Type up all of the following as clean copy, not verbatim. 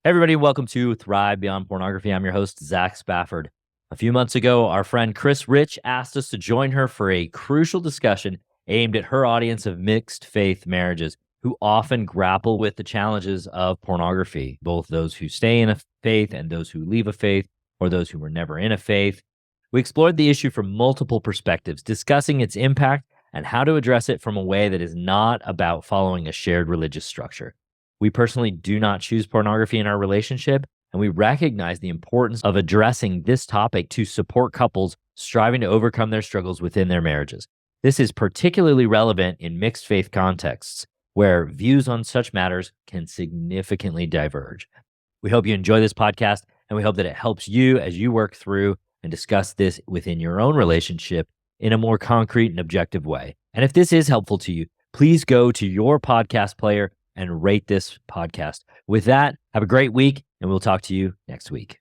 Hey everybody, welcome to Thrive Beyond Pornography. I'm your host, Zach Spafford. A few months ago, our friend Chris Rich asked us to join her for a crucial discussion aimed at her audience of mixed faith marriages who often grapple with the challenges of pornography, both those who stay in a faith and those who leave a faith, or those who were never in a faith. We explored the issue from multiple perspectives, discussing its impact and how to address it from a way that is not about following a shared religious structure. We personally do not choose pornography in our relationship, and we recognize the importance of addressing this topic to support couples striving to overcome their struggles within their marriages. This is particularly relevant in mixed faith contexts, where views on such matters can significantly diverge. We hope you enjoy this podcast, and we hope that it helps you as you work through and discuss this within your own relationship in a more concrete and objective way. And if this is helpful to you, please go to your podcast player and rate this podcast. With that, have a great week, and we'll talk to you next week.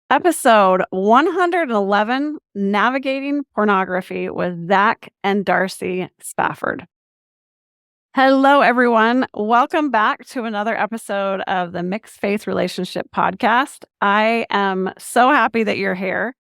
Episode 111, Navigating Pornography with Zach and Darcy Spafford. Hello, everyone. Welcome back to another episode of the Mixed Faith Relationship Podcast. I am so happy that you're here.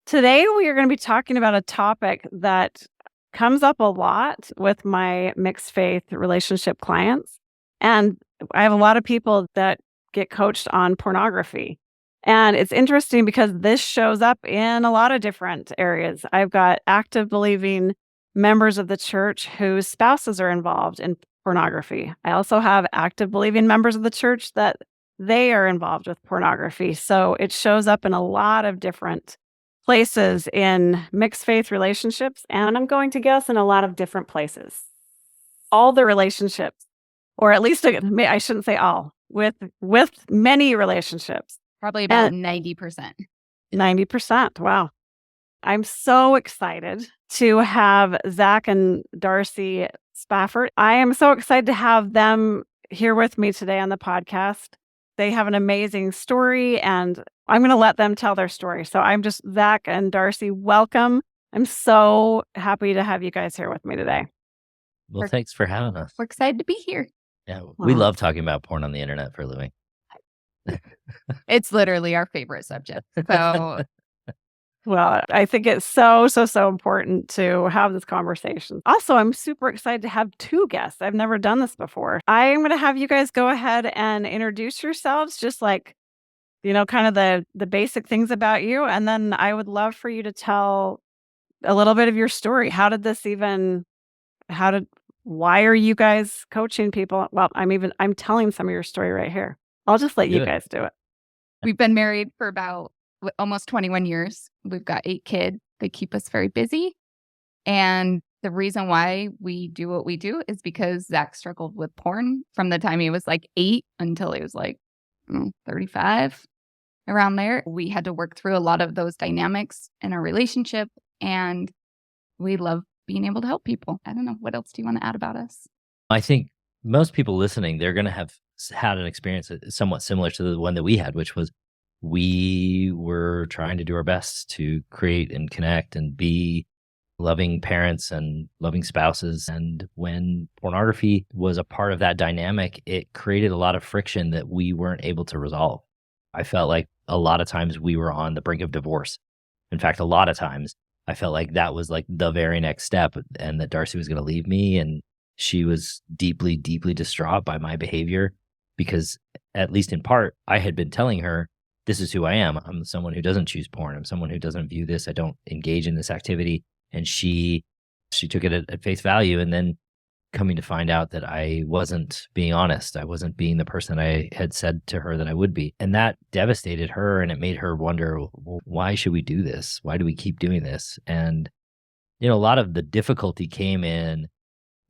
Today, we are going to be talking about a topic that comes up a lot with my mixed faith relationship clients. And I have a lot of people that get coached on pornography. And it's interesting because this shows up in a lot of different areas. I've got active believing members of the church whose spouses are involved in pornography. I also have active believing members of the church that they are involved with pornography. So it shows up in a lot of different places in mixed faith relationships. And I'm going to guess in a lot of different places. All the relationships, or at least I shouldn't say all, with many relationships. Probably about 90%. 90%. Wow. I'm so excited to have Zach and Darcy Spafford. I am so excited to have them here with me today on the podcast. They have an amazing story, and I'm going to let them tell their story. So Zach and Darcy, welcome. I'm so happy to have you guys here with me today. Well, thanks for having us. We're excited to be here. Yeah, we love talking about porn on the internet for a living. It's literally our favorite subject. So, well, I think it's so important to have this conversation. Also, I'm super excited to have two guests. I've never done this before. I'm going to have you guys go ahead and introduce yourselves, just like, kind of the basic things about you. And then I would love for you to tell a little bit of your story. Why are you guys coaching people? Well, I'm telling some of your story right here. I'll just let you guys do it. We've been married for about almost 21 years. We've got 8 kids. They keep us very busy. And the reason why we do what we do is because Zach struggled with porn from the time he was like 8 until he was like 35, around there. We had to work through a lot of those dynamics in our relationship, and we love being able to help people. I don't know. What else do you want to add about us? I think most people listening, they're going to have had an experience somewhat similar to the one that we had, which was we were trying to do our best to create and connect and be loving parents and loving spouses. And when pornography was a part of that dynamic, it created a lot of friction that we weren't able to resolve. I felt like a lot of times we were on the brink of divorce. In fact, a lot of times I felt like that was like the very next step, and that Darcy was going to leave me. And she was deeply, deeply distraught by my behavior because, at least in part, I had been telling her, this is who I am. I'm someone who doesn't choose porn. I'm someone who doesn't view this. I don't engage in this activity. And she took it at face value. And then coming to find out that I wasn't being honest. I wasn't being the person I had said to her that I would be. And that devastated her, and it made her wonder, well, why should we do this? Why do we keep doing this? And, a lot of the difficulty came in,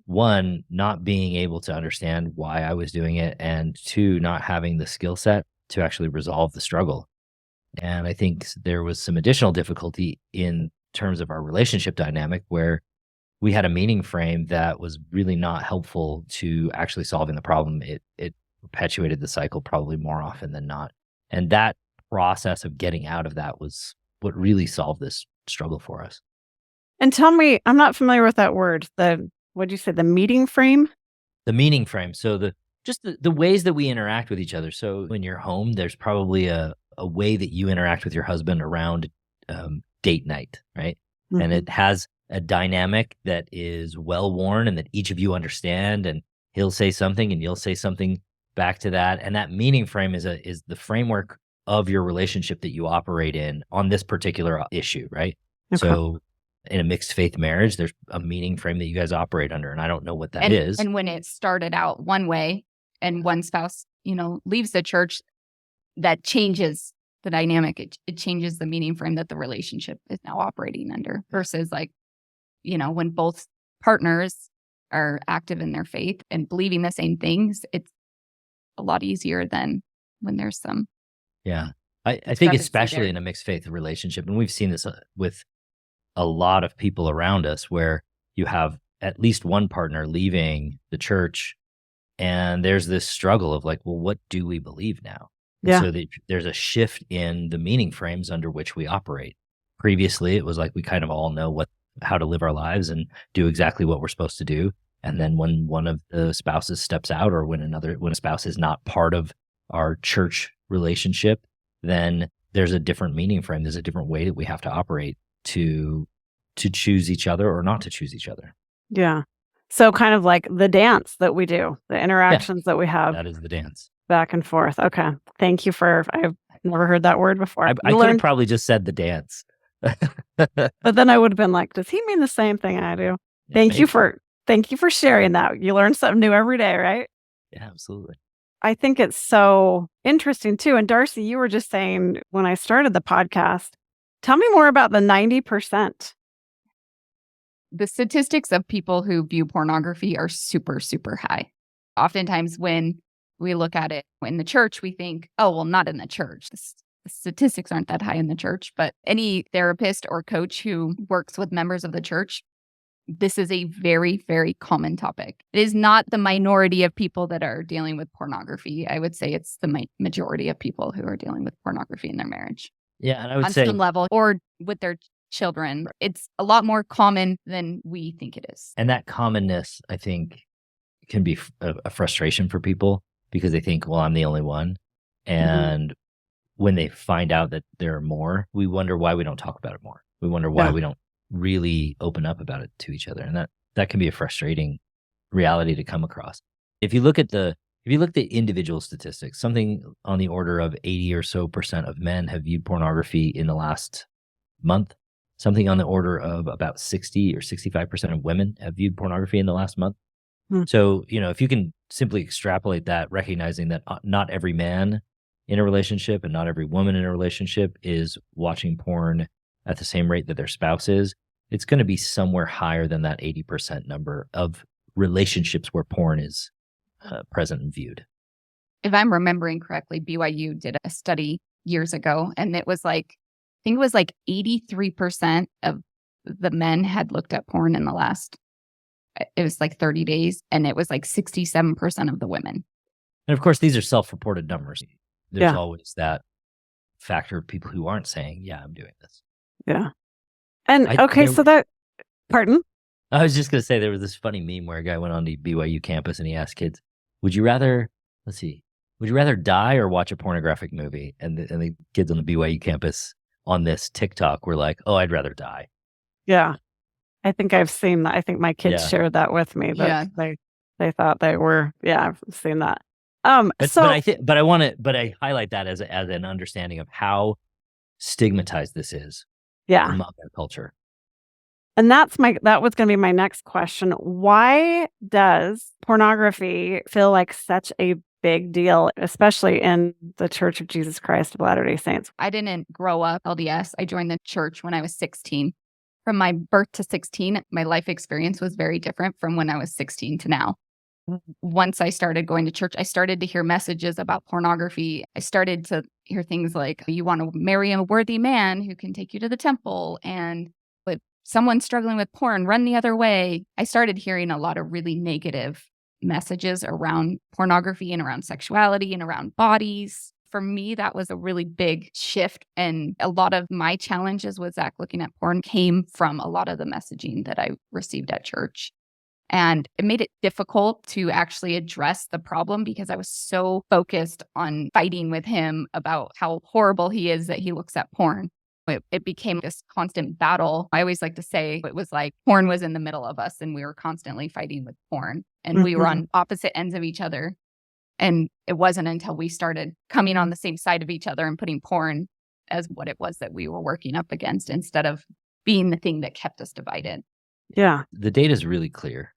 1, not being able to understand why I was doing it, and 2, not having the skill set to actually resolve the struggle. And I think there was some additional difficulty in terms of our relationship dynamic, where we had a meaning frame that was really not helpful to actually solving the problem. It perpetuated the cycle probably more often than not. And that process of getting out of that was what really solved this struggle for us. And tell me, I'm not familiar with that word. What'd you say? The meeting frame? The meaning frame. So just the ways that we interact with each other. So in your home, there's probably a way that you interact with your husband around date night, right? And Mhm. it has a dynamic that is well worn and that each of you understand. And he'll say something and you'll say something back to that. And that meaning frame is the framework of your relationship that you operate in on this particular issue, right? Okay. So in a mixed faith marriage, there's a meaning frame that you guys operate under, and I don't know what that is. And when it started out one way and one spouse, leaves the church, that changes the dynamic. It changes the meaning frame that the relationship is now operating under versus when both partners are active in their faith and believing the same things, it's a lot easier than when there's some. Yeah. I think discrepancy especially there. in a mixed faith relationship, and we've seen this with a lot of people around us, where you have at least one partner leaving the church and there's this struggle of like, well, what do we believe now? And Yeah. so there's a shift in the meaning frames under which we operate. Previously, it was like we kind of all know how to live our lives and do exactly what we're supposed to do. And then when one of the spouses steps out, or when a spouse is not part of our church relationship, then there's a different meaning frame. There's a different way that we have to operate to choose each other or not to choose each other. Yeah. So kind of like the dance that we do, the interactions that we have That is the dance. back and forth. Okay. Thank you I've never heard that word before. I could have probably just said the dance. But then I would have been like, does he mean the same thing I do? Thank you for sharing that. You learn something new every day, right? Yeah, absolutely. I think it's so interesting too. And Darcy, you were just saying when I started the podcast, tell me more about the 90%. The statistics of people who view pornography are super, super high. Oftentimes when we look at it in the church, we think, oh, well, not in the church. The statistics aren't that high in the church, but any therapist or coach who works with members of the church, this is a very, very common topic. It is not the minority of people that are dealing with pornography. I would say it's the majority of people who are dealing with pornography in their marriage. Yeah, and I would on say some level or with their children. It's a lot more common than we think it is. and that commonness, I think, can be a frustration for people because they think, well, I'm the only one. And when they find out that there are more, we wonder why we don't talk about it more. We wonder why we don't really open up about it to each other. And that can be a frustrating reality to come across. If you look at the individual statistics, something on the order of 80 or so % of men have viewed pornography in the last month. Something on the order of about 60 or 65% of women have viewed pornography in the last month. So, if you can simply extrapolate that, recognizing that not every man in a relationship and not every woman in a relationship is watching porn at the same rate that their spouse is, it's going to be somewhere higher than that 80% number of relationships where porn is present and viewed. If I'm remembering correctly, BYU did a study years ago, and it was like, I think it was like 83% of the men had looked at porn in the last, it was like 30 days, and it was like 67% of the women. And of course, these are self-reported numbers. There's always that factor of people who aren't saying, yeah, I'm doing this. Yeah. And pardon? I was just going to say there was this funny meme where a guy went on the BYU campus and he asked kids, would you rather die or watch a pornographic movie? And the kids on the BYU campus on this TikTok were like, oh, I'd rather die. Yeah. I think I've seen that. I think my kids shared that with me. That they thought they were. Yeah, I've seen that. But I highlight that as an understanding of how stigmatized this is among our culture. And that was going to be my next question. Why does pornography feel like such a big deal, especially in the Church of Jesus Christ of Latter-day Saints? I didn't grow up LDS. I joined the church when I was 16. From my birth to 16, my life experience was very different from when I was 16 to now. Once I started going to church, I started to hear messages about pornography. I started to hear things like, you want to marry a worthy man who can take you to the temple, and with someone struggling with porn, run the other way. I started hearing a lot of really negative messages around pornography and around sexuality and around bodies. For me, that was a really big shift. And a lot of my challenges with Zach looking at porn came from a lot of the messaging that I received at church. And it made it difficult to actually address the problem because I was so focused on fighting with him about how horrible he is that he looks at porn. It became this constant battle. I always like to say it was like porn was in the middle of us and we were constantly fighting with porn and we were on opposite ends of each other. And it wasn't until we started coming on the same side of each other and putting porn as what it was that we were working up against instead of being the thing that kept us divided. Yeah. The data is really clear.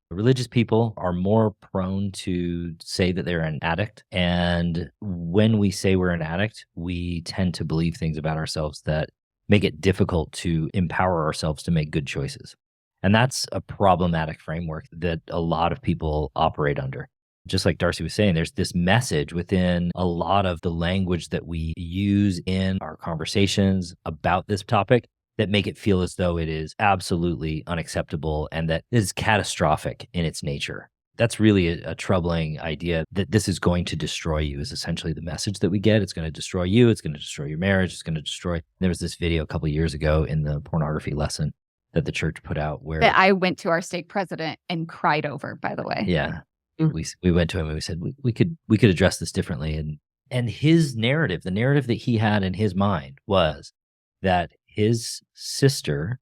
Religious people are more prone to say that they're an addict. And when we say we're an addict, we tend to believe things about ourselves that make it difficult to empower ourselves to make good choices. And that's a problematic framework that a lot of people operate under. Just like Darcy was saying, there's this message within a lot of the language that we use in our conversations about this topic that make it feel as though it is absolutely unacceptable and that it is catastrophic in its nature. That's really a troubling idea that this is going to destroy you is essentially the message that we get. It's going to destroy you. It's going to destroy your marriage. It's going to destroy. There was this video a couple of years ago in the pornography lesson that the church put out where that I went to our stake president and cried over, by the way. Yeah. We went to him and we said, we could address this differently. And his narrative, the narrative that he had in his mind was that his sister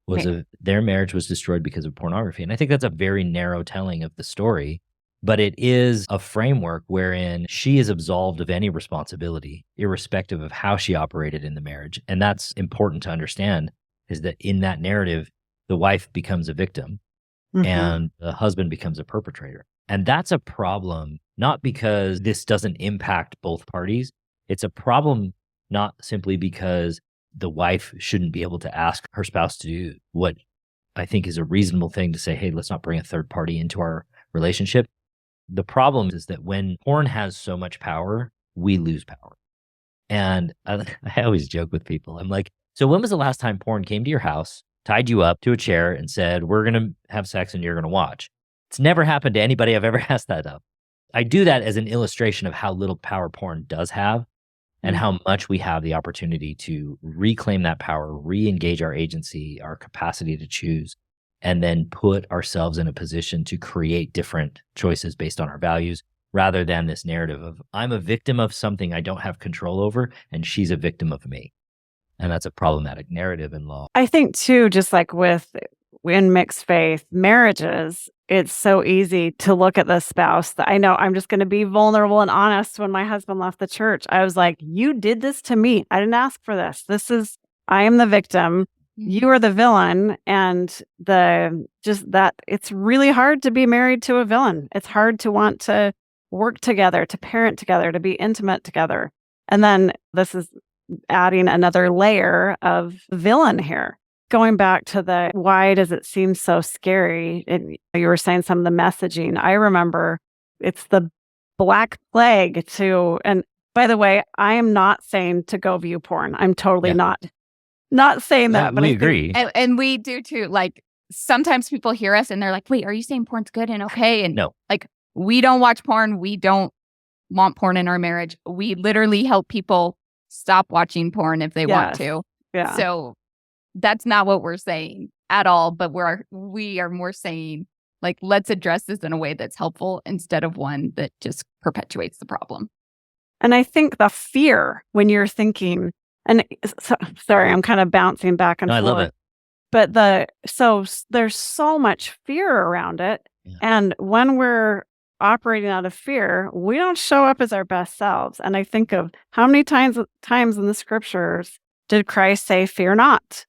was their marriage was destroyed because of pornography. And I think that's a very narrow telling of the story, but it is a framework wherein she is absolved of any responsibility, irrespective of how she operated in the marriage. And that's important to understand, is that in that narrative, the wife becomes a victim and the husband becomes a perpetrator. And that's a problem, not because this doesn't impact both parties. It's a problem not simply because the wife shouldn't be able to ask her spouse to do what I think is a reasonable thing to say, hey, let's not bring a third party into our relationship. The problem is that when porn has so much power, we lose power. And I always joke with people. I'm like, so when was the last time porn came to your house, tied you up to a chair and said, we're going to have sex and you're going to watch? It's never happened to anybody I've ever asked that of. I do that as an illustration of how little power porn does have and how much we have the opportunity to reclaim that power, re-engage our agency, our capacity to choose, and then put ourselves in a position to create different choices based on our values, rather than this narrative of I'm a victim of something I don't have control over and she's a victim of me. And that's a problematic narrative in law. I think too, just like in mixed faith marriages, it's so easy to look at the spouse that I know I'm just going to be vulnerable and honest. When my husband left the church, I was like, you did this to me. I didn't ask for this. I am the victim. You are the villain. And it's really hard to be married to a villain. It's hard to want to work together, to parent together, to be intimate together. And then this is adding another layer of villain here. Going back to why does it seem so scary? You were saying some of the messaging. I remember it's the Black Plague and by the way, I am not saying to go view porn. I'm totally not saying that. But we agree. And we do too. Like sometimes people hear us and they're like, wait, are you saying porn's good and okay? And no, like we don't watch porn. We don't want porn in our marriage. We literally help people stop watching porn if they want to. Yeah. So that's not what we're saying at all, but we are more saying, like, let's address this in a way that's helpful instead of one that just perpetuates the problem. And I think the fear when you're thinking, sorry, I'm kind of bouncing back and forth. I love it. But there's so much fear around it. Yeah. And when we're operating out of fear, we don't show up as our best selves. And I think of how many times in the scriptures did Christ say, fear not?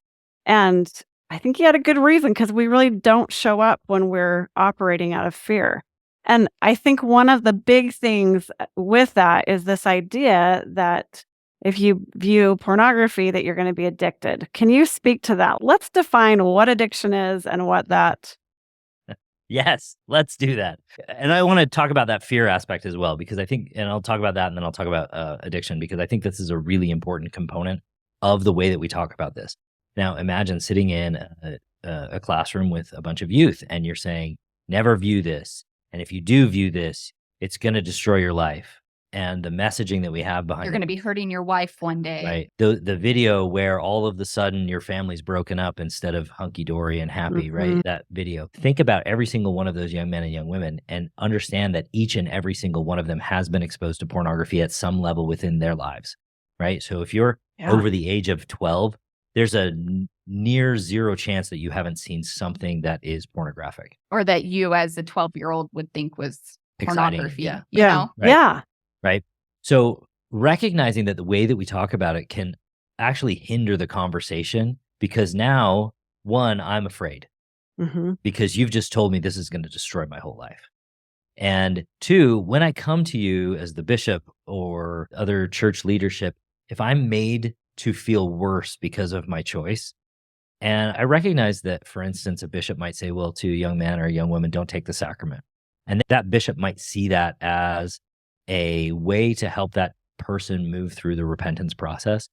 And I think he had a good reason, because we really don't show up when we're operating out of fear. And I think one of the big things with that is this idea that if you view pornography, that you're going to be addicted. Can you speak to that? Let's define what addiction is and what that... Yes, let's do that. And I want to talk about that fear aspect as well, because I think, and I'll talk about that and then I'll talk about addiction, because I think this is a really important component of the way that we talk about this. Now, imagine sitting in a classroom with a bunch of youth and you're saying, never view this. And if you do view this, it's going to destroy your life. and the messaging that we have behind You're it. going to be hurting your wife one day. Right. The video where all of the sudden your family's broken up instead of hunky-dory and happy, right? That video. Think about every single one of those young men and young women and understand that each and every single one of them has been exposed to pornography at some level within their lives, right? So if you're over the age of 12, there's a near zero chance that you haven't seen something that is pornographic. Or that you as a 12-year-old would think was Exciting, pornography. yeah. You know? Right. Yeah. Right. So recognizing that the way that we talk about it can actually hinder the conversation because now, one, I'm afraid because you've just told me this is going to destroy my whole life. And two, when I come to you as the bishop or other church leadership, if I'm made to feel worse because of my choice, and I recognize that, for instance, a bishop might say, well, to a young man or a young woman, don't take the sacrament. And that bishop might see that as a way to help that person move through the repentance process.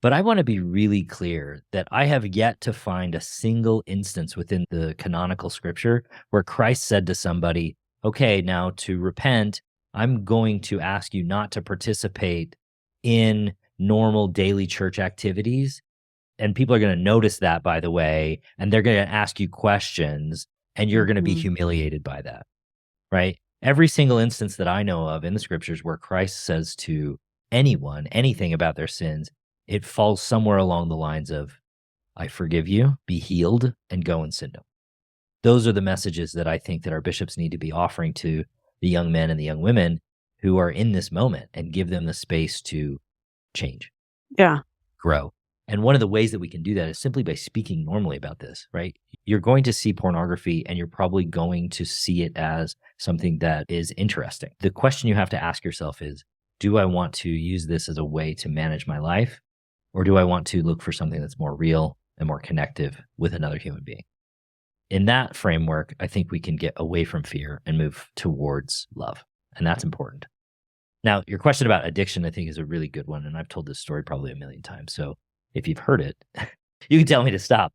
But I want to be really clear that I have yet to find a single instance within the canonical scripture where Christ said to somebody, okay, now to repent, I'm going to ask you not to participate in normal daily church activities. And people are going to notice that, by the way, and they're going to ask you questions, and you're going to be humiliated by that, right? Every single instance that I know of in the scriptures where Christ says to anyone anything about their sins, it falls somewhere along the lines of, I forgive you, be healed, and go and sin no more. Those are the messages that I think that our bishops need to be offering to the young men and the young women who are in this moment and give them the space to change, grow. And one of the ways that we can do that is simply by speaking normally about this, right? You're going to see pornography and you're probably going to see it as something that is interesting. The question you have to ask yourself is, do I want to use this as a way to manage my life? Or do I want to look for something that's more real and more connective with another human being? In that framework, I think we can get away from fear and move towards love. And that's important. Now, your question about addiction, I think, is a really good one. And I've told this story probably a million times. So if you've heard it, you can tell me to stop.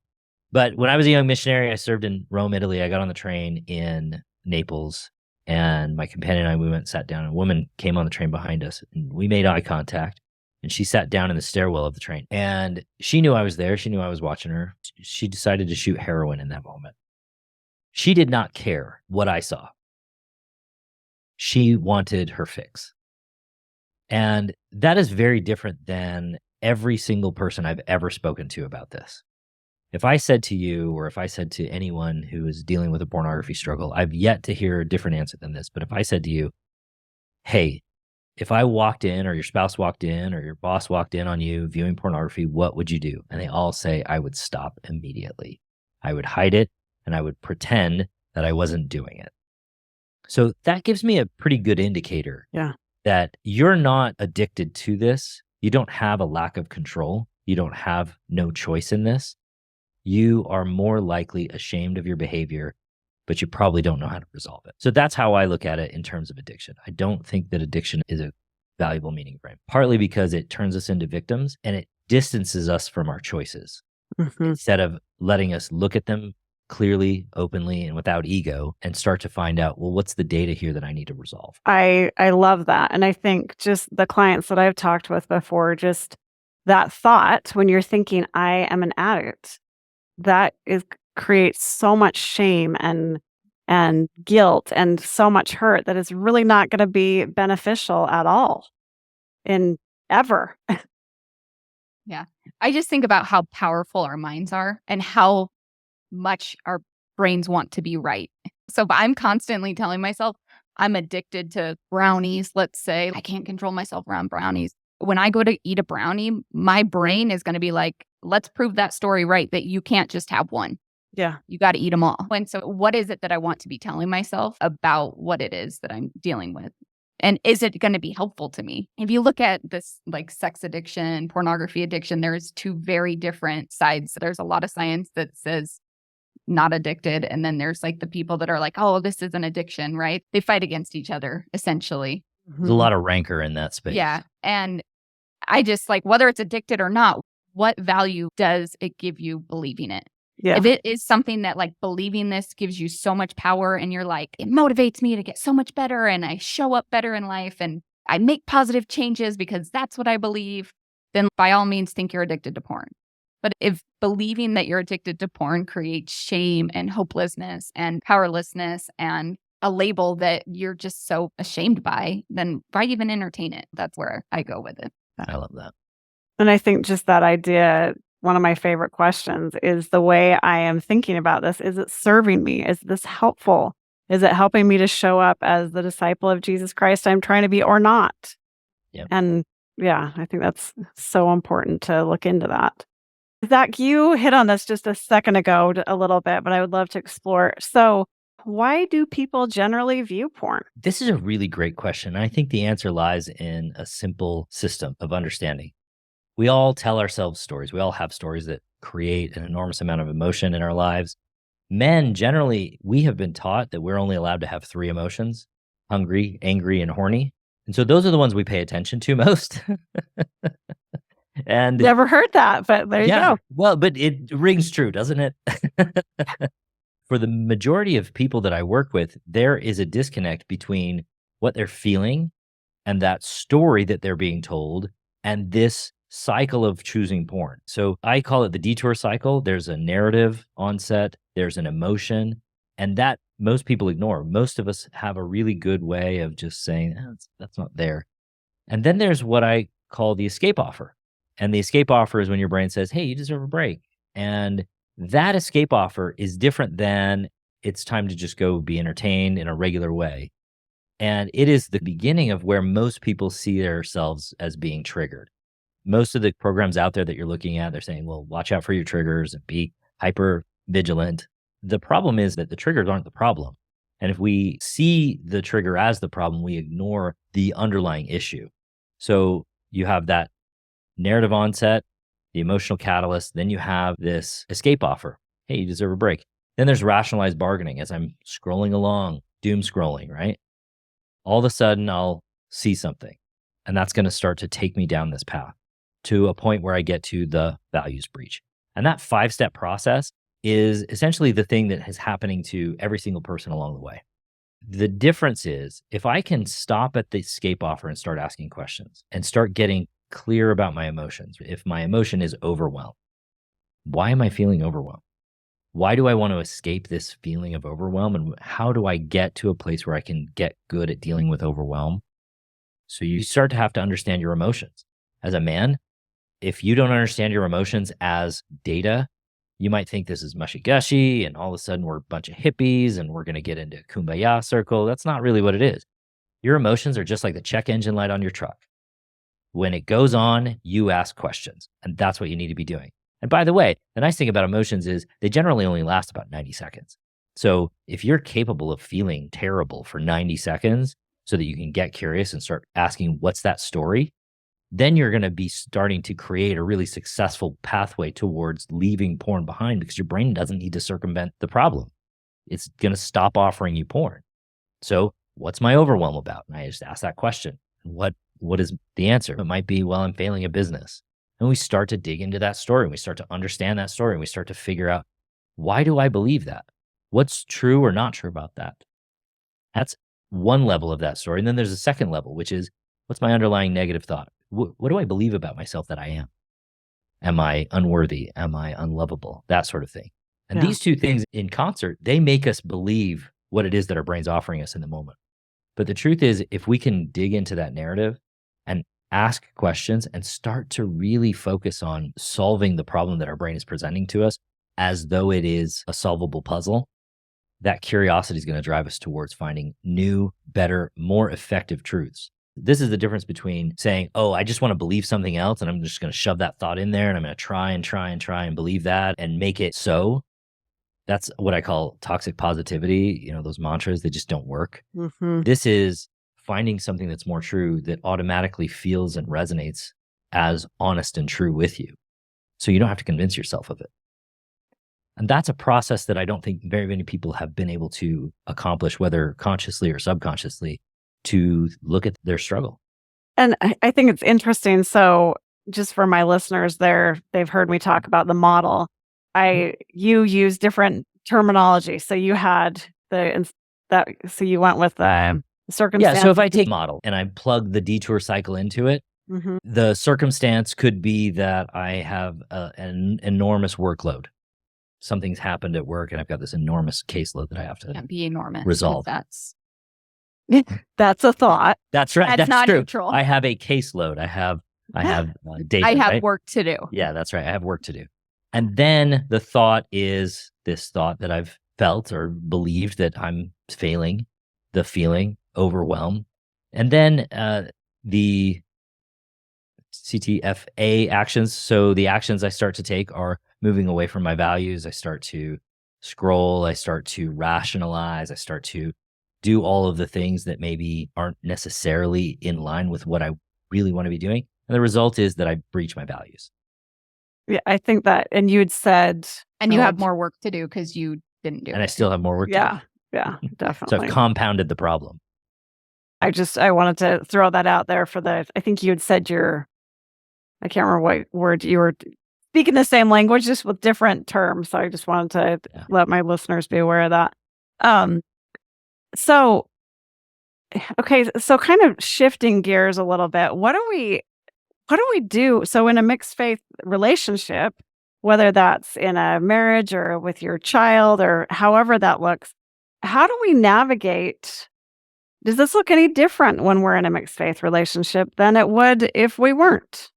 But when I was a young missionary, I served in Rome, Italy. I got on the train in Naples, and my companion and I, we went and sat down. And a woman came on the train behind us, and we made eye contact. And she sat down in the stairwell of the train. And she knew I was there. She knew I was watching her. She decided to shoot heroin in that moment. She did not care what I saw. She wanted her fix. And that is very different than every single person I've ever spoken to about this. If I said to you, or if I said to anyone who is dealing with a pornography struggle, I've yet to hear a different answer than this. But if I said to you, hey, if I walked in, or your spouse walked in, or your boss walked in on you viewing pornography, what would you do? And they all say, I would stop immediately. I would hide it, and I would pretend that I wasn't doing it. So that gives me a pretty good indicator that you're not addicted to this. You don't have a lack of control. You don't have no choice in this. You are more likely ashamed of your behavior, but you probably don't know how to resolve it. So that's how I look at it in terms of addiction. I don't think that addiction is a valuable meaning frame, partly because it turns us into victims and it distances us from our choices instead of letting us look at them clearly, openly, and without ego and start to find out, well, what's the data here that I need to resolve? I love that. And I think just the clients that I've talked with before, just that thought when you're thinking, I am an addict, that creates so much shame and guilt and so much hurt that is really not going to be beneficial at all in ever. Yeah. I just think about how powerful our minds are and how much our brains want to be right. So if I'm constantly telling myself I'm addicted to brownies, let's say, I can't control myself around brownies. When I go to eat a brownie, my brain is going to be like, let's prove that story right, that you can't just have one. Yeah. You got to eat them all. And so what is it that I want to be telling myself about what it is that I'm dealing with? And is it going to be helpful to me? If you look at this like sex addiction, pornography addiction, there's two very different sides. There's a lot of science that says not addicted. And then there's like the people that are like, oh, this is an addiction, right? They fight against each other, essentially. There's a lot of rancor in that space. Yeah. And I just like, whether it's addicted or not, what value does it give you believing it? Yeah. If it is something that like believing this gives you so much power and you're like, it motivates me to get so much better and I show up better in life and I make positive changes because that's what I believe, then by all means think you're addicted to porn. But if believing that you're addicted to porn creates shame and hopelessness and powerlessness and a label that you're just so ashamed by, then why even entertain it? That's where I go with it. I love that. And I think just that idea, one of my favorite questions is the way I am thinking about this. Is it serving me? Is this helpful? Is it helping me to show up as the disciple of Jesus Christ I'm trying to be or not? Yep. And yeah, I think that's so important to look into that. Zach, you hit on this just a second ago a little bit, but I would love to explore. So why do people generally view porn? This is a really great question. I think the answer lies in a simple system of understanding. We all tell ourselves stories. We all have stories that create an enormous amount of emotion in our lives. Men, generally, we have been taught that we're only allowed to have 3 emotions: hungry, angry, and horny. And so those are the ones we pay attention to most. And Never heard that, but there you go. well, but it rings true, doesn't it? For the majority of people that I work with, there is a disconnect between what they're feeling and that story that they're being told and this cycle of choosing porn. So I call it the detour cycle. There's a narrative onset, there's an emotion, and that most people ignore. Most of us have a really good way of just saying, that's not there. And then there's what I call the escape offer. And the escape offer is when your brain says, hey, you deserve a break. And that escape offer is different than it's time to just go be entertained in a regular way. And it is the beginning of where most people see themselves as being triggered. Most of the programs out there that you're looking at, they're saying, well, watch out for your triggers and be hyper vigilant. The problem is that the triggers aren't the problem. And if we see the trigger as the problem, we ignore the underlying issue. So you have that narrative onset, the emotional catalyst, then you have this escape offer. Hey, you deserve a break. Then there's rationalized bargaining as I'm scrolling along, doom scrolling, right? All of a sudden I'll see something, and that's going to start to take me down this path to a point where I get to the values breach. And that 5-step process is essentially the thing that is happening to every single person along the way. The difference is if I can stop at the escape offer and start asking questions and start getting clear about my emotions. If my emotion is overwhelm, why am I feeling overwhelmed? Why do I want to escape this feeling of overwhelm? And how do I get to a place where I can get good at dealing with overwhelm? So you start to have to understand your emotions. As a man, if you don't understand your emotions as data, you might think this is mushy-gushy and all of a sudden we're a bunch of hippies and we're going to get into a kumbaya circle. That's not really what it is. Your emotions are just like the check engine light on your truck. When it goes on, you ask questions, and that's what you need to be doing. And by the way, the nice thing about emotions is they generally only last about 90 seconds. So if you're capable of feeling terrible for 90 seconds so that you can get curious and start asking, what's that story? Then you're going to be starting to create a really successful pathway towards leaving porn behind because your brain doesn't need to circumvent the problem. It's going to stop offering you porn. So what's my overwhelm about? And I just ask that question. What is the answer? It might be, well, I'm failing a business. And we start to dig into that story. And we start to understand that story. And we start to figure out, why do I believe that? What's true or not true about that? That's one level of that story. And then there's a second level, which is, what's my underlying negative thought? What do I believe about myself that I am? Am I unworthy? Am I unlovable? That sort of thing. And these two things in concert, they make us believe what it is that our brain's offering us in the moment. But the truth is, if we can dig into that narrative and ask questions and start to really focus on solving the problem that our brain is presenting to us as though it is a solvable puzzle, that curiosity is going to drive us towards finding new, better, more effective truths. This is the difference between saying, oh, I just want to believe something else and I'm just going to shove that thought in there and I'm going to try and believe that and make it so. That's what I call toxic positivity. You know, those mantras, they just don't work. Mm-hmm. This is finding something that's more true that automatically feels and resonates as honest and true with you. So you don't have to convince yourself of it. And that's a process that I don't think very many people have been able to accomplish, whether consciously or subconsciously, to look at their struggle. And I think it's interesting. So just for my listeners there, they've heard me talk about the model. You use different terminology. So you had so you went with the circumstance. Yeah. So if I take a model and I plug the detour cycle into it, Mhm. the circumstance could be that I have an enormous workload. Something's happened at work and I've got this enormous caseload that I have to Can't be enormous. 'cause resolve. That's a thought. That's right. That's That's not true. neutral. I have a caseload. I have data. I have right? work to do. Yeah, that's right. I have work to do. And then the thought is this thought that I've felt or believed that I'm failing, the feeling, overwhelmed. And then the CTFA actions. So the actions I start to take are moving away from my values. I start to scroll. I start to rationalize. I start to do all of the things that maybe aren't necessarily in line with what I really want to be doing. And the result is that I breach my values. Yeah, I think that, and you had said, And you Oh, have more work to do because you didn't do And I it. still have more work to yeah, do. yeah, So definitely. I've compounded the problem. I wanted to throw that out there I think you had said I can't remember what word you were speaking the same language, just with different terms. So I just wanted to let my listeners be aware of that. So, okay. So kind of shifting gears a little bit, what do we do? So in a mixed faith relationship, whether that's in a marriage or with your child or however that looks, how do we navigate? Does this look any different when we're in a mixed faith relationship than it would if we weren't?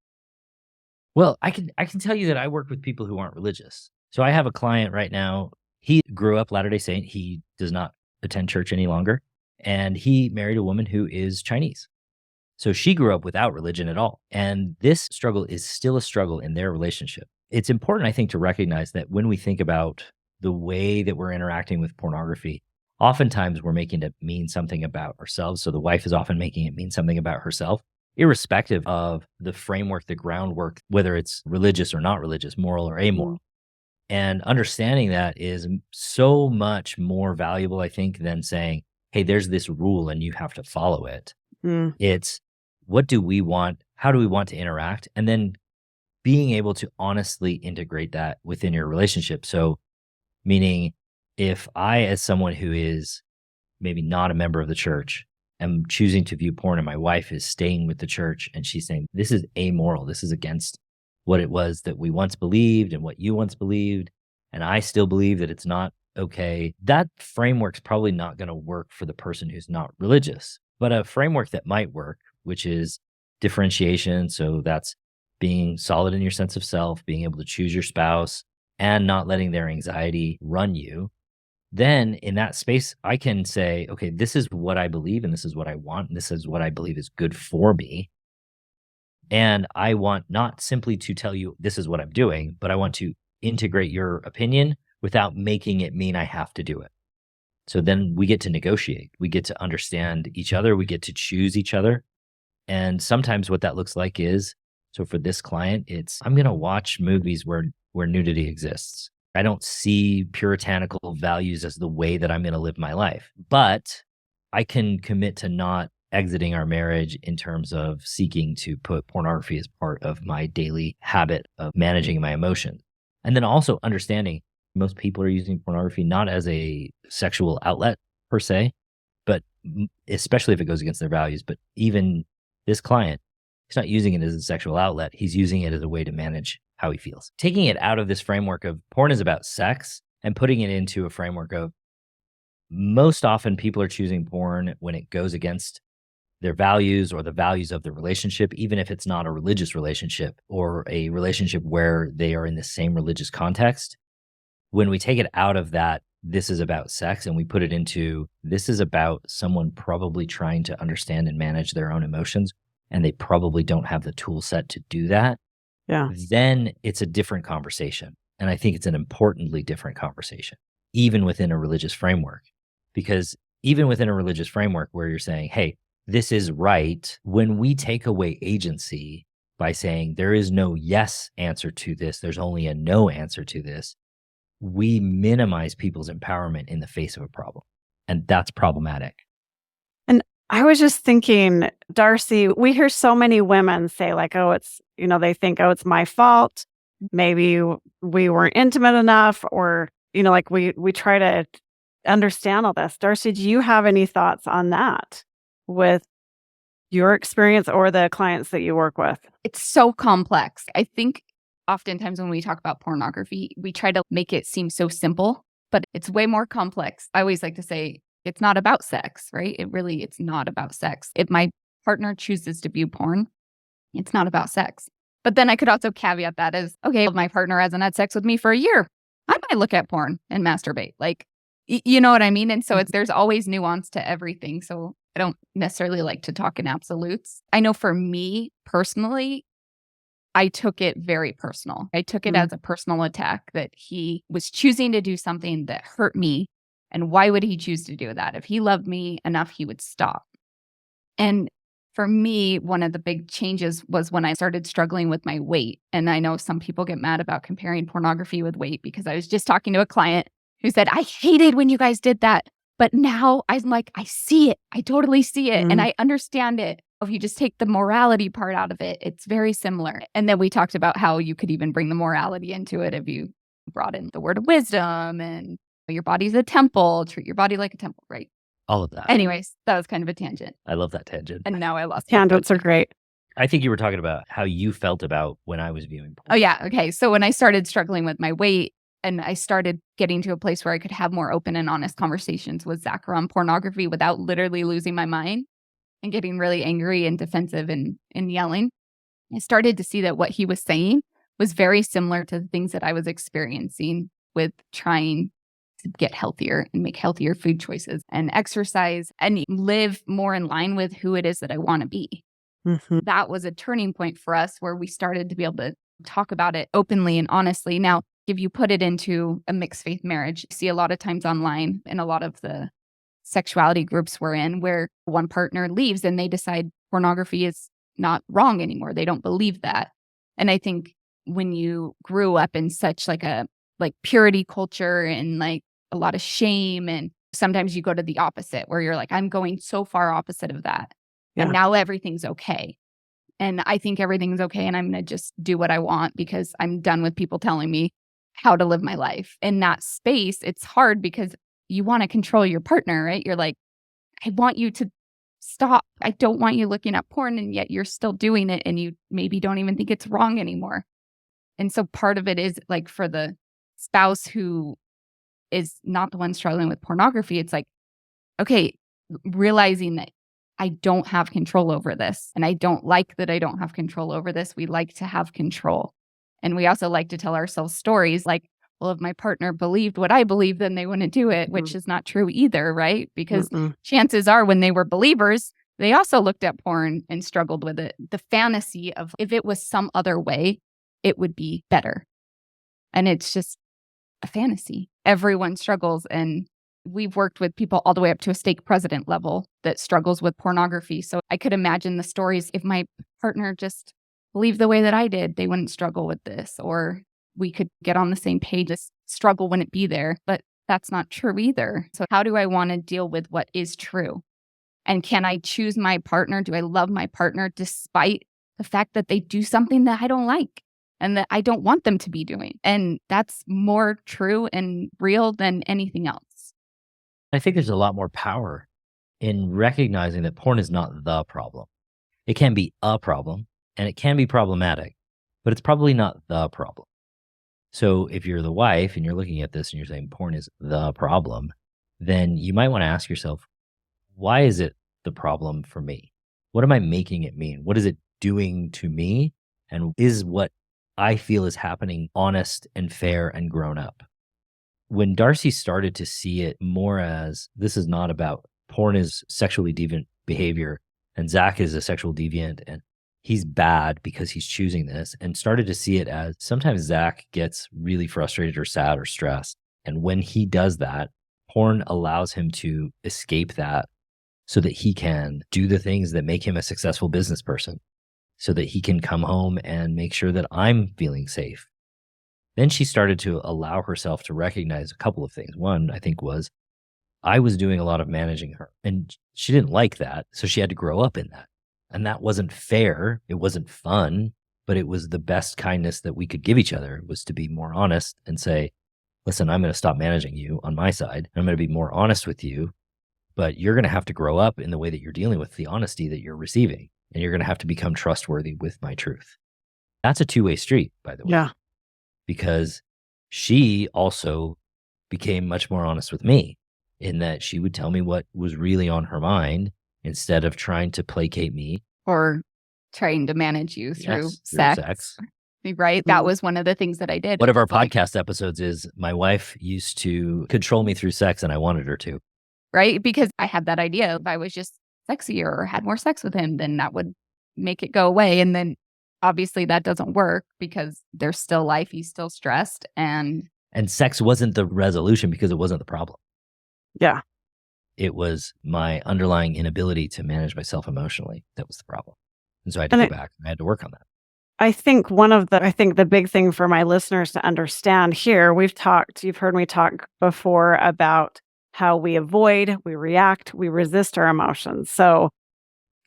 Well, I can tell you that I work with people who aren't religious. So I have a client right now. He grew up Latter-day Saint. He does not attend church any longer. And he married a woman who is Chinese. So she grew up without religion at all. And this struggle is still a struggle in their relationship. It's important, I think, to recognize that when we think about the way that we're interacting with pornography, oftentimes we're making it mean something about ourselves. So the wife is often making it mean something about herself, irrespective of the framework, the groundwork, whether it's religious or not religious, moral or amoral. And understanding that is so much more valuable, I think, than saying, hey, there's this rule and you have to follow it. Mm. It's what do we want? How do we want to interact? And then being able to honestly integrate that within your relationship. So, meaning if I, as someone who is maybe not a member of the church, am choosing to view porn and my wife is staying with the church and she's saying, this is amoral. This is against what it was that we once believed and what you once believed. And I still believe that it's not okay. That framework's probably not going to work for the person who's not religious. But a framework that might work, which is differentiation. So that's being solid in your sense of self, being able to choose your spouse and not letting their anxiety run you. Then in that space, I can say, okay, this is what I believe and this is what I want. And this is what I believe is good for me. And I want not simply to tell you this is what I'm doing, but I want to integrate your opinion without making it mean I have to do it. So then we get to negotiate. We get to understand each other. We get to choose each other. And sometimes what that looks like is, so for this client, it's I'm going to watch movies where nudity exists. I don't see puritanical values as the way that I'm going to live my life, but I can commit to not exiting our marriage in terms of seeking to put pornography as part of my daily habit of managing my emotions. And then also understanding most people are using pornography not as a sexual outlet per se, but especially if it goes against their values. But even this client, he's not using it as a sexual outlet. He's using it as a way to manage how he feels. Taking it out of this framework of porn is about sex and putting it into a framework of most often people are choosing porn when it goes against their values or the values of the relationship, even if it's not a religious relationship or a relationship where they are in the same religious context. When we take it out of that, this is about sex and we put it into, this is about someone probably trying to understand and manage their own emotions, and they probably don't have the tool set to do that. Yeah. Then it's a different conversation. And I think it's an importantly different conversation, even within a religious framework. Because even within a religious framework where you're saying, hey, this is right, when we take away agency by saying there is no yes answer to this, there's only a no answer to this, we minimize people's empowerment in the face of a problem. And that's problematic. And I was just thinking, Darcy, we hear so many women say like, oh, it's, they think, oh, it's my fault. Maybe we weren't intimate enough, or, like we try to understand all this. Darcy, do you have any thoughts on that? with your experience or the clients that you work with? It's so complex. I think oftentimes when we talk about pornography, we try to make it seem so simple, but it's way more complex. I always like to say it's not about sex, right? It's not about sex. If my partner chooses to view porn, it's not about sex. But then I could also caveat that as, okay, if my partner hasn't had sex with me for a year, I might look at porn and masturbate. Like, you know what I mean? And so there's always nuance to everything. So I don't necessarily like to talk in absolutes. I know for me personally, I took it very personal. I took it as a personal attack that he was choosing to do something that hurt me. And why would he choose to do that? If he loved me enough, he would stop. And for me, one of the big changes was when I started struggling with my weight. And I know some people get mad about comparing pornography with weight, because I was just talking to a client who said, I hated when you guys did that. But now I'm like, I see it. I totally see it. And I understand it. If you just take the morality part out of it, it's very similar. And then we talked about how you could even bring the morality into it if you brought in the word of wisdom and your body's a temple, treat your body like a temple, right? All of that. Anyways, that was kind of a tangent. I love that tangent. And now I lost Tangents are great. I think you were talking about how you felt about when I was viewing porn. Oh, yeah. Okay. So when I started struggling with my weight and I started getting to a place where I could have more open and honest conversations with Zach around pornography without literally losing my mind and getting really angry and defensive and yelling, I started to see that what he was saying was very similar to the things that I was experiencing with trying to get healthier and make healthier food choices and exercise and live more in line with who it is that I want to be. That was a turning point for us where we started to be able to talk about it openly and honestly. Now, if you put it into a mixed faith marriage, you see a lot of times online in a lot of the sexuality groups we're in where one partner leaves and they decide pornography is not wrong anymore. They don't believe that. And I think when you grew up in such like purity culture and like a lot of shame, and sometimes you go to the opposite where you're like, I'm going so far opposite of that. Yeah. And now everything's okay. And I think everything's okay. And I'm going to just do what I want because I'm done with people telling me how to live my life. In that space, it's hard because you want to control your partner, right? You're like, I want you to stop. I don't want you looking at porn, and yet you're still doing it and you maybe don't even think it's wrong anymore. And so part of it is like for the spouse who is not the one struggling with pornography, it's like, okay, realizing that I don't have control over this. And I don't like that I don't have control over this. We like to have control. And we also like to tell ourselves stories like, well, if my partner believed what I believe, then they wouldn't do it, which is not true either, right? Because chances are when they were believers, they also looked at porn and struggled with it. The fantasy of if it was some other way, it would be better. And it's just a fantasy. Everyone struggles. And we've worked with people all the way up to a stake president level that struggles with pornography. So I could imagine the stories if my partner just believed the way that I did, they wouldn't struggle with this. Or we could get on the same page. This struggle wouldn't be there. But that's not true either. So how do I want to deal with what is true? And can I choose my partner? Do I love my partner despite the fact that they do something that I don't like and that I don't want them to be doing? And that's more true and real than anything else. I think there's a lot more power in recognizing that porn is not the problem. It can be a problem and it can be problematic, but it's probably not the problem. So if you're the wife and you're looking at this and you're saying porn is the problem, then you might want to ask yourself, why is it the problem for me? What am I making it mean? What is it doing to me? And is what I feel is happening honest and fair and grown up? When Darcy started to see it more as this is not about porn is sexually deviant behavior and Zach is a sexual deviant and he's bad because he's choosing this, and started to see it as sometimes Zach gets really frustrated or sad or stressed. And when he does that, porn allows him to escape that so that he can do the things that make him a successful business person, so that he can come home and make sure that I'm feeling safe. Then she started to allow herself to recognize a couple of things. One, I think, was I was doing a lot of managing her, and she didn't like that. So she had to grow up in that. And that wasn't fair. It wasn't fun, but it was the best kindness that we could give each other, was to be more honest and say, listen, I'm going to stop managing you on my side. I'm going to be more honest with you, but you're going to have to grow up in the way that you're dealing with the honesty that you're receiving. And you're going to have to become trustworthy with my truth. That's a two-way street, by the way. Yeah. Because she also became much more honest with me in that she would tell me what was really on her mind instead of trying to placate me. Or trying to manage you through Yes, through sex. Right? That was one of the things that I did. One of our podcast episodes is my wife used to control me through sex and I wanted her to. Right? Because I had that idea. If I was just sexier or had more sex with him, then that would make it go away. And then obviously that doesn't work because there's still life. He's still stressed. And sex wasn't the resolution because it wasn't the problem. Yeah. It was my underlying inability to manage myself emotionally that was the problem. And so I had to go back and I had to work on that. I think the big thing for my listeners to understand here, you've heard me talk before about how we avoid, we react, we resist our emotions. So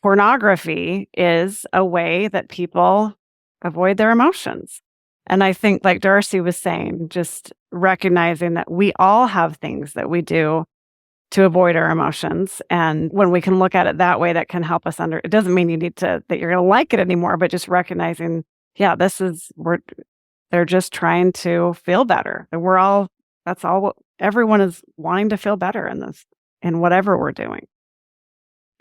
pornography is a way that people avoid their emotions. And I think, like Darcy was saying, just recognizing that we all have things that we do to avoid our emotions. And when we can look at it that way, that can help us it doesn't mean that you're going to like it anymore, but just recognizing, yeah, they're just trying to feel better. And everyone is wanting to feel better in whatever we're doing.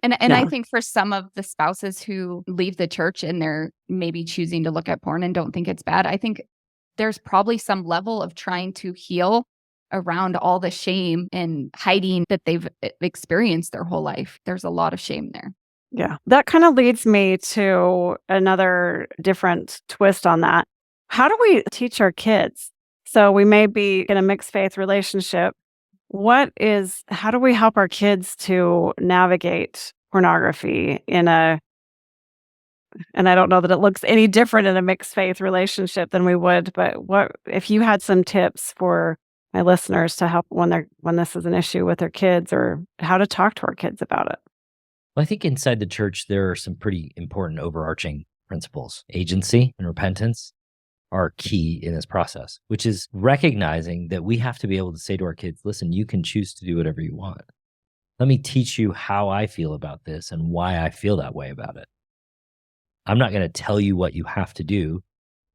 And I think for some of the spouses who leave the church and they're maybe choosing to look at porn and don't think it's bad, I think there's probably some level of trying to heal around all the shame and hiding that they've experienced their whole life. There's a lot of shame there. Yeah. That kind of leads me to another different twist on that. How do we teach our kids? So we may be in a mixed faith relationship. How do we help our kids to navigate pornography and I don't know that it looks any different in a mixed faith relationship than we would, but what if you had some tips for my listeners to help when this is an issue with their kids, or how to talk to our kids about it? Well, I think inside the church, there are some pretty important overarching principles. Agency and repentance are key in this process, which is recognizing that we have to be able to say to our kids, listen, you can choose to do whatever you want. Let me teach you how I feel about this and why I feel that way about it. I'm not going to tell you what you have to do,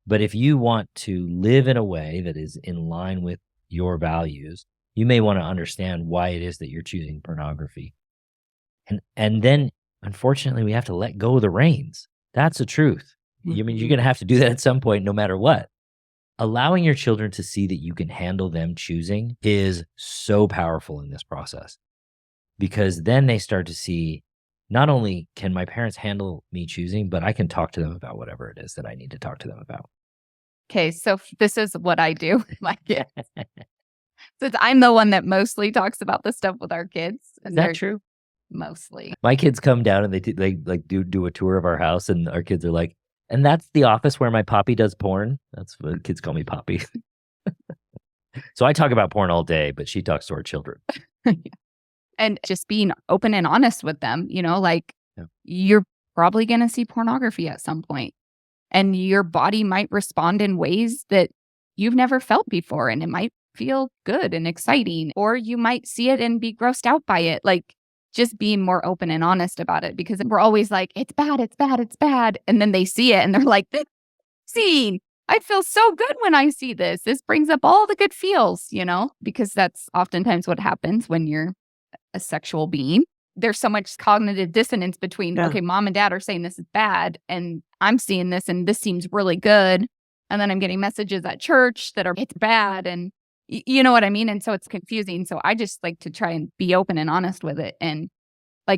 but if you want to live in a way that is in line with your values, you may want to understand why it is that you're choosing pornography. And then, unfortunately, we have to let go of the reins. That's the truth. I mean, you're going to have to do that at some point, no matter what. Allowing your children to see that you can handle them choosing is so powerful in this process, because then they start to see, not only can my parents handle me choosing, but I can talk to them about whatever it is that I need to talk to them about. Okay, so this is what I do. Since I'm the one that mostly talks about this stuff with our kids. Is that true? Mostly. My kids come down and they do a tour of our house, and our kids are like, and that's the office where my poppy does porn. That's what kids call me, Poppy. So I talk about porn all day, but she talks to our children. And just being open and honest with them, you're probably going to see pornography at some point. And your body might respond in ways that you've never felt before. And it might feel good and exciting. Or you might see it and be grossed out by it. Just being more open and honest about it, because we're always like, it's bad, it's bad, it's bad. And then they see it and they're like, this scene, I feel so good when I see this. This brings up all the good feels, because that's oftentimes what happens when you're a sexual being. There's so much cognitive dissonance between, okay, mom and dad are saying this is bad and I'm seeing this and this seems really good. And then I'm getting messages at church that are, it's bad. And you know what I mean? And so it's confusing. So I just like to try and be open and honest with it and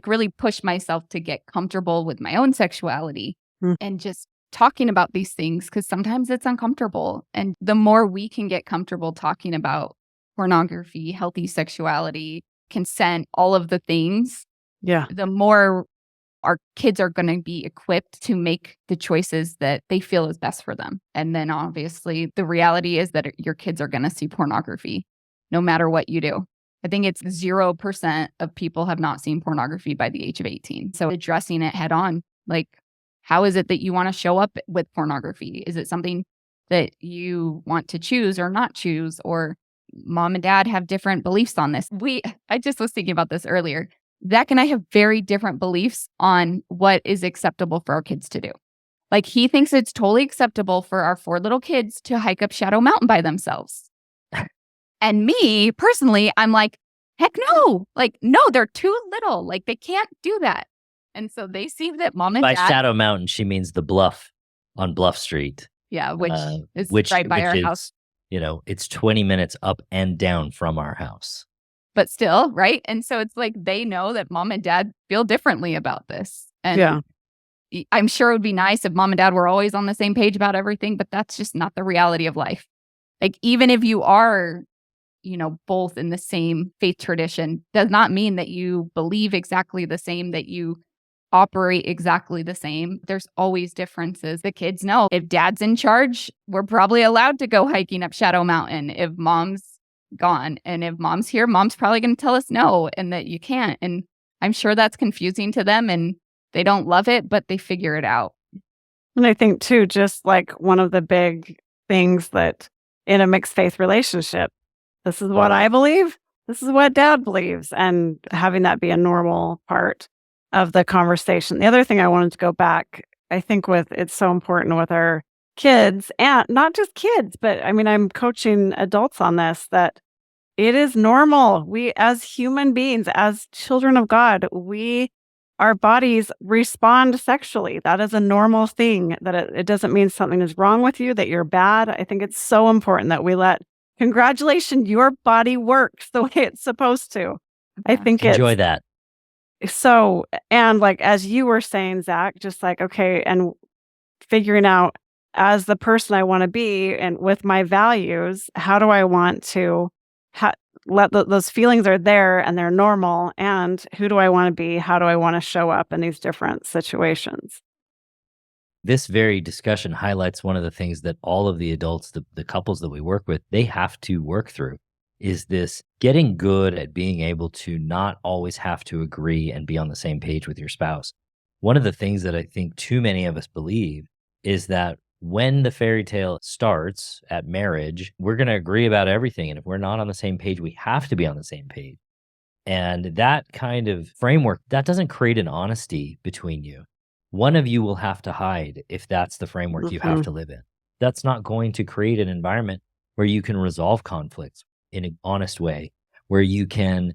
really push myself to get comfortable with my own sexuality and just talking about these things, because sometimes it's uncomfortable. And the more we can get comfortable talking about pornography, healthy sexuality, consent, all of the things, the more our kids are going to be equipped to make the choices that they feel is best for them. And then obviously the reality is that your kids are going to see pornography no matter what you do. I think it's 0% of people have not seen pornography by the age of 18. So addressing it head on, how is it that you want to show up with pornography? Is it something that you want to choose or not choose? Or mom and dad have different beliefs on this. I just was thinking about this earlier. Zach and I have very different beliefs on what is acceptable for our kids to do. Like, he thinks it's totally acceptable for our 4 little kids to hike up Shadow Mountain by themselves. And me, personally, I'm like, heck no. Like, no, they're too little. Like, they can't do that. And so they see that mom and By dad. Shadow Mountain, she means the bluff on Bluff Street. Yeah, which is which right by our is, house. It's 20 minutes up and down from our house. But still, right? And so it's like they know that mom and dad feel differently about this. And Yeah. I'm sure it would be nice if mom and dad were always on the same page about everything, but that's just not the reality of life. Like, even if you are, both in the same faith tradition, does not mean that you believe exactly the same, that you operate exactly the same. There's always differences. The kids know if dad's in charge, we're probably allowed to go hiking up Shadow Mountain. If mom's gone and if mom's here, mom's probably going to tell us no and that you can't. And I'm sure that's confusing to them and they don't love it, but they figure it out. And I think too, just like one of the big things that in a mixed faith relationship, this is what I believe, this is what dad believes, and having that be a normal part of the conversation. The other thing I wanted to go back, I think it's so important with our kids, and not just kids, but I mean, I'm coaching adults on this, that it is normal. We, as human beings, as children of God, our bodies respond sexually. That is a normal thing, that it doesn't mean something is wrong with you, that you're bad. I think it's so important that we congratulations, your body works the way it's supposed to. I think Enjoy that. So, and like, as you were saying, Zach, just like, okay, and figuring out as the person I want to be and with my values, how do I want to let those feelings are there and they're normal, and who do I want to be? How do I want to show up in these different situations? This very discussion highlights one of the things that all of the adults, the couples that we work with, they have to work through, is this getting good at being able to not always have to agree and be on the same page with your spouse. One of the things that I think too many of us believe is that when the fairy tale starts at marriage, we're going to agree about everything. And if we're not on the same page, we have to be on the same page. And that kind of framework, that doesn't create an honesty between you. One of you will have to hide if that's the framework you have to live in. That's not going to create an environment where you can resolve conflicts in an honest way, where you can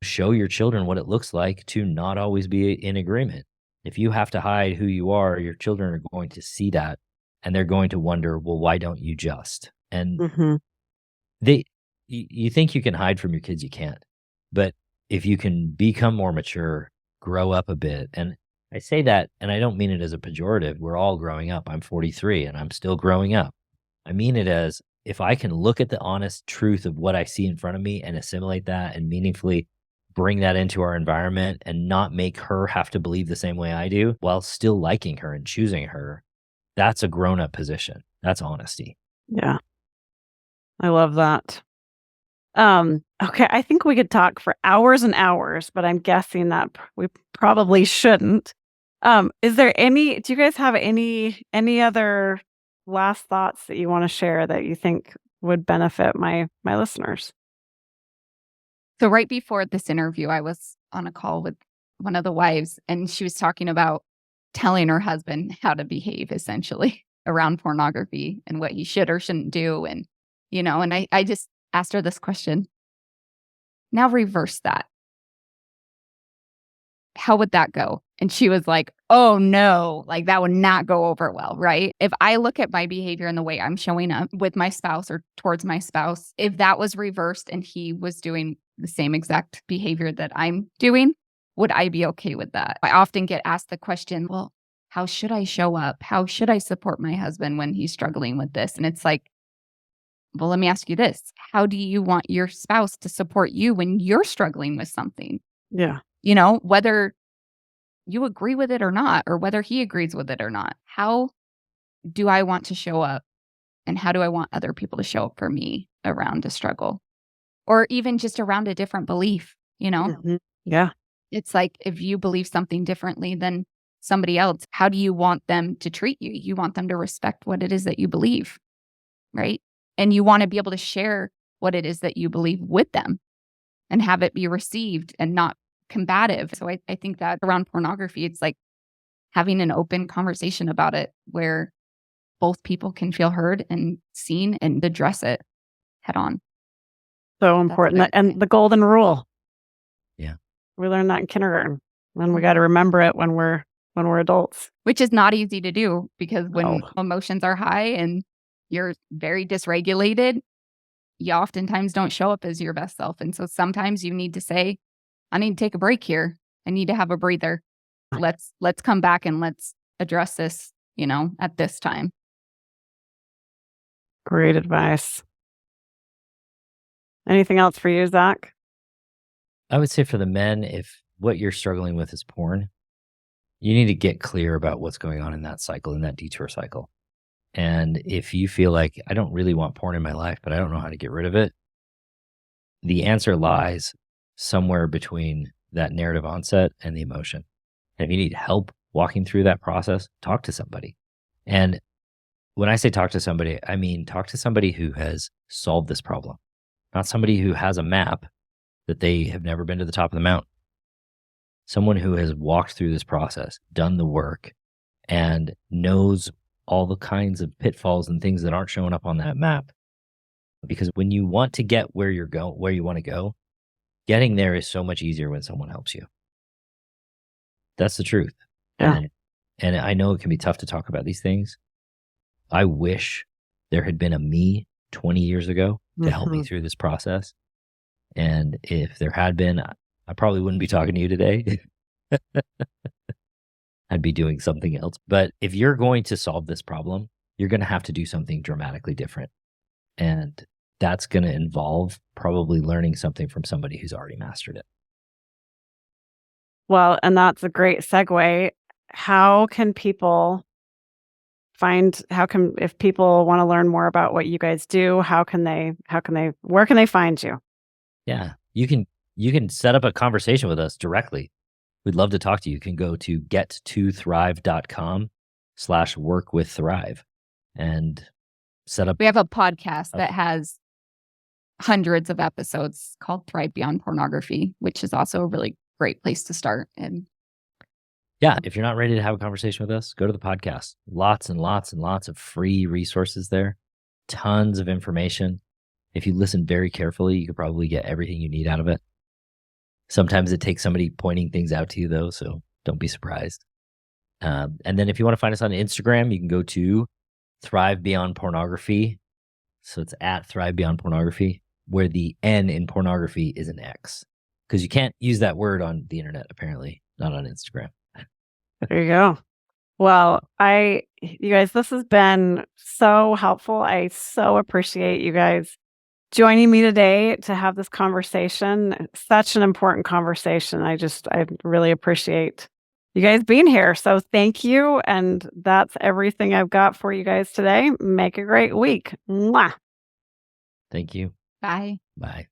show your children what it looks like to not always be in agreement. If you have to hide who you are, your children are going to see that and they're going to wonder, well, why don't you just? And you think you can hide from your kids, you can't. But if you can become more mature, grow up a bit, and I say that, and I don't mean it as a pejorative. We're all growing up. I'm 43 and I'm still growing up. I mean it as, if I can look at the honest truth of what I see in front of me and assimilate that and meaningfully bring that into our environment and not make her have to believe the same way I do while still liking her and choosing her, that's a grown-up position. That's honesty. Yeah. I love that. Okay, I think we could talk for hours and hours, but I'm guessing that we probably shouldn't. Do you guys have any other last thoughts that you want to share that you think would benefit my listeners? So right before this interview, I was on a call with one of the wives, and she was talking about telling her husband how to behave, essentially, around pornography and what he should or shouldn't do. And, and I just asked her this question. Now reverse that. How would that go? And she was like, oh no, like that would not go over well, right? If I look at my behavior and the way I'm showing up with my spouse or towards my spouse, if that was reversed and he was doing the same exact behavior that I'm doing, would I be okay with that? I often get asked the question, well, how should I show up? How should I support my husband when he's struggling with this? And it's like, well, let me ask you this. How do you want your spouse to support you when you're struggling with something? Yeah. Whether you agree with it or not, or whether he agrees with it or not, how do I want to show up? And how do I want other people to show up for me around a struggle? Or even just around a different belief, Yeah. It's like, if you believe something differently than somebody else, how do you want them to treat you? You want them to respect what it is that you believe, right? And you want to be able to share what it is that you believe with them and have it be received and not combative. So I think that around pornography, it's like having an open conversation about it where both people can feel heard and seen and address it head on. So important. what I would And say. the golden rule. Yeah. We learned that in kindergarten. And we got to remember it when we're adults. Which is not easy to do because when Oh. emotions are high and you're very dysregulated, you oftentimes don't show up as your best self. And so sometimes you need to say, I need to take a break here. I need to have a breather. Let's come back and let's address this, at this time. Great advice. Anything else for you, Zach? I would say for the men, if what you're struggling with is porn, you need to get clear about what's going on in that cycle, in that detour cycle. And if you feel like, I don't really want porn in my life, but I don't know how to get rid of it, the answer lies somewhere between that narrative onset and the emotion. And if you need help walking through that process, talk to somebody. And when I say talk to somebody, I mean talk to somebody who has solved this problem, not somebody who has a map that they have never been to the top of the mountain. Someone who has walked through this process, done the work, and knows all the kinds of pitfalls and things that aren't showing up on that map. Because when you want to get where you want to go, getting there is so much easier when someone helps you. That's the truth. Yeah. And I know it can be tough to talk about these things. I wish there had been a me 20 years ago to help me through this process. And if there had been, I probably wouldn't be talking to you today. I'd be doing something else. But if you're going to solve this problem, you're going to have to do something dramatically different. And that's going to involve probably learning something from somebody who's already mastered it. Well, and that's a great segue. How can people if people want to learn more about what you guys do, where can they find you? Yeah, you can set up a conversation with us directly. We'd love to talk to you. You can go to get2thrive.com/workwiththrive and set up. We have a podcast that has hundreds of episodes called Thrive Beyond Pornography, which is also a really great place to start. And yeah, if you're not ready to have a conversation with us, go to the podcast. Lots and lots and lots of free resources there. Tons of information. If you listen very carefully, you could probably get everything you need out of it. Sometimes it takes somebody pointing things out to you, though, so don't be surprised. And then if you want to find us on Instagram, you can go to Thrive Beyond Pornography. So it's at Thrive Beyond Pornography, where the N in pornography is an X. Because you can't use that word on the internet, apparently, not on Instagram. There you go. Well, you guys, this has been so helpful. I so appreciate you guys joining me today to have this conversation. Such an important conversation. I really appreciate you guys being here. So thank you. And that's everything I've got for you guys today. Make a great week. Mwah. Thank you. bye. Bye.